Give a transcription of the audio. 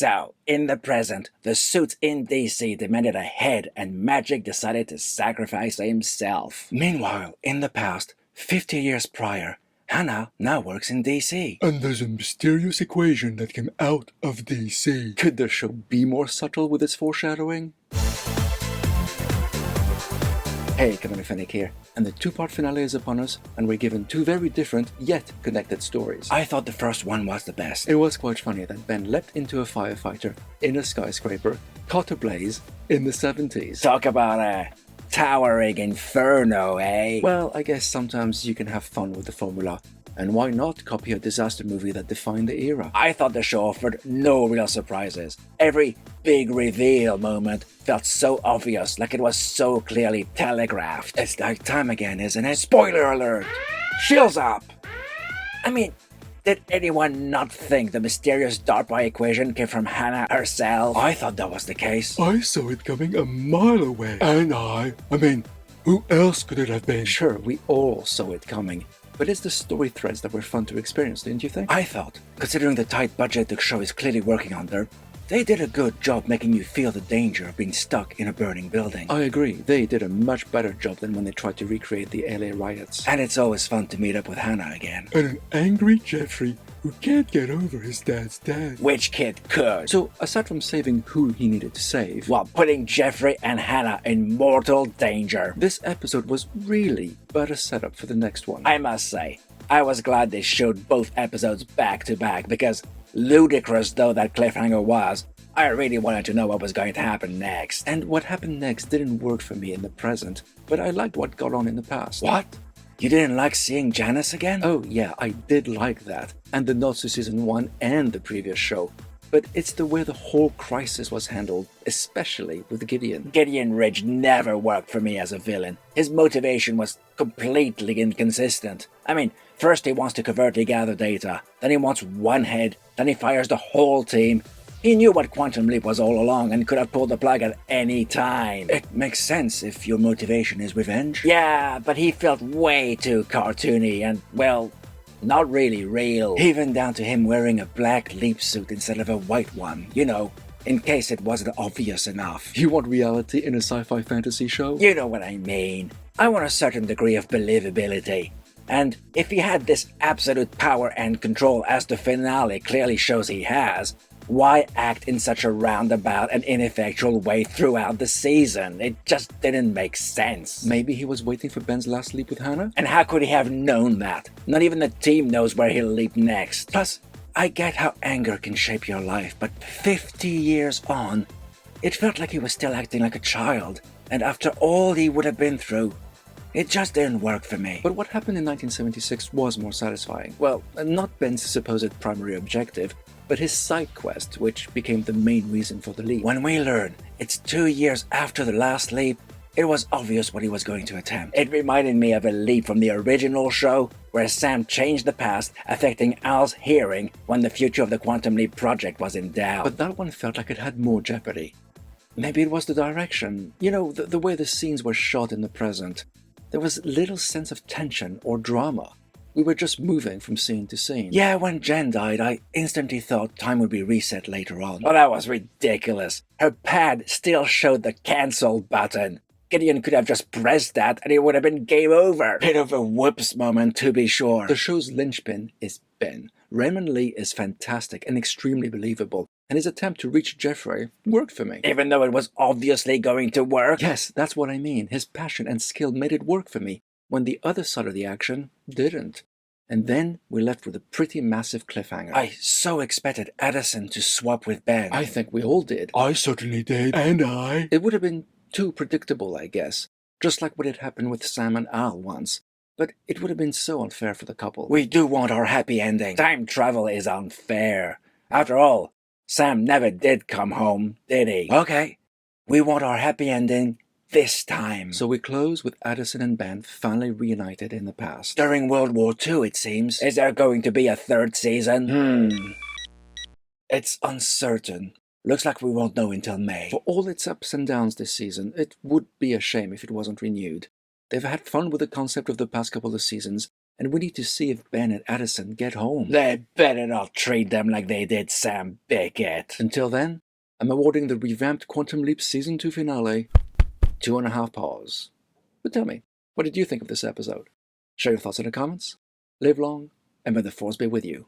So, in the present, the suits in DC demanded a head and Magic decided to sacrifice himself. Meanwhile, in the past, 50 years prior, Hannah now works in DC. And there's a mysterious equation that came out of DC. Could the show be more subtle with its foreshadowing? Hey, Fennec here, and the two-part finale is upon us, and we're given two very different, yet connected stories. I thought the first one was the best. It was quite funny that Ben leapt into a firefighter in a skyscraper, caught a blaze, in the 70s. Talk about a towering inferno, eh? Well, I guess sometimes you can have fun with the formula. And why not copy a disaster movie that defined the era? I thought the show offered no real surprises. Every big reveal moment felt so obvious, like it was so clearly telegraphed. It's like time again, isn't it? Spoiler alert! Shields up! I mean, did anyone not think the mysterious DARPA equation came from Hannah herself? I thought that was the case. I saw it coming a mile away. And I mean, who else could it have been? Sure, we all saw it coming. But it's the story threads that were fun to experience, didn't you think? I thought, considering the tight budget the show is clearly working under, they did a good job making you feel the danger of being stuck in a burning building. I agree, they did a much better job than when they tried to recreate the LA riots. And it's always fun to meet up with Hannah again. And an angry Jeffrey who can't get over his dad's death. Which kid could? So, aside from saving who he needed to save, while putting Jeffrey and Hannah in mortal danger, this episode was really but a setup for the next one. I must say, I was glad they showed both episodes back to back because, ludicrous though that cliffhanger was, I really wanted to know what was going to happen next. And what happened next didn't work for me in the present, but I liked what got on in the past. What? You didn't like seeing Janice again? Oh yeah, I did like that, and the nods to season 1 and the previous show. But it's the way the whole crisis was handled, especially with Gideon. Gideon Ridge never worked for me as a villain. His motivation was completely inconsistent. I mean, first he wants to covertly gather data, then he wants one head, then he fires the whole team. He knew what Quantum Leap was all along and could have pulled the plug at any time. It makes sense if your motivation is revenge. Yeah, but he felt way too cartoony and, well, not really real. Even down to him wearing a black leap suit instead of a white one. You know, in case it wasn't obvious enough. You want reality in a sci-fi fantasy show? You know what I mean. I want a certain degree of believability. And if he had this absolute power and control as the finale clearly shows he has, why act in such a roundabout and ineffectual way throughout the season? It just didn't make sense. Maybe he was waiting for Ben's last leap with Hannah? And how could he have known that? Not even the team knows where he'll leap next. Plus, I get how anger can shape your life, but 50 years on, it felt like he was still acting like a child. And after all he would have been through, it just didn't work for me. But what happened in 1976 was more satisfying. Well, not Ben's supposed primary objective, but his side quest, which became the main reason for the leap. When we learn it's 2 years after the last leap, it was obvious what he was going to attempt. It reminded me of a leap from the original show, where Sam changed the past, affecting Al's hearing when the future of the Quantum Leap project was in doubt. But that one felt like it had more jeopardy. Maybe it was the direction. You know, the way the scenes were shot in the present. There was little sense of tension or drama. We were just moving from scene to scene. Yeah, when Jen died, I instantly thought time would be reset later on. Well, that was ridiculous. Her pad still showed the cancel button. Gideon could have just pressed that and it would have been game over. Bit of a whoops moment, to be sure. The show's linchpin is Ben. Raymond Lee is fantastic and extremely believable, and his attempt to reach Jeffrey worked for me. Even though it was obviously going to work? Yes, that's what I mean. His passion and skill made it work for me, when the other side of the action didn't. And then we're left with a pretty massive cliffhanger. I so expected Addison to swap with Ben. I think we all did. I certainly did. And I. It would have been too predictable, I guess. Just like what had happened with Sam and Al once. But it would have been so unfair for the couple. We do want our happy ending. Time travel is unfair. After all, Sam never did come home, did he? Okay, we want our happy ending this time. So we close with Addison and Ben finally reunited in the past. During World War II, it seems. Is there going to be a third season? It's uncertain. Looks like we won't know until May. For all its ups and downs this season, it would be a shame if it wasn't renewed. They've had fun with the concept of the past couple of seasons, and we need to see if Ben and Addison get home. They better not treat them like they did Sam Beckett. Until then, I'm awarding the revamped Quantum Leap Season 2 finale 2.5 paws. But tell me, what did you think of this episode? Share your thoughts in the comments. Live long, and may the Force be with you.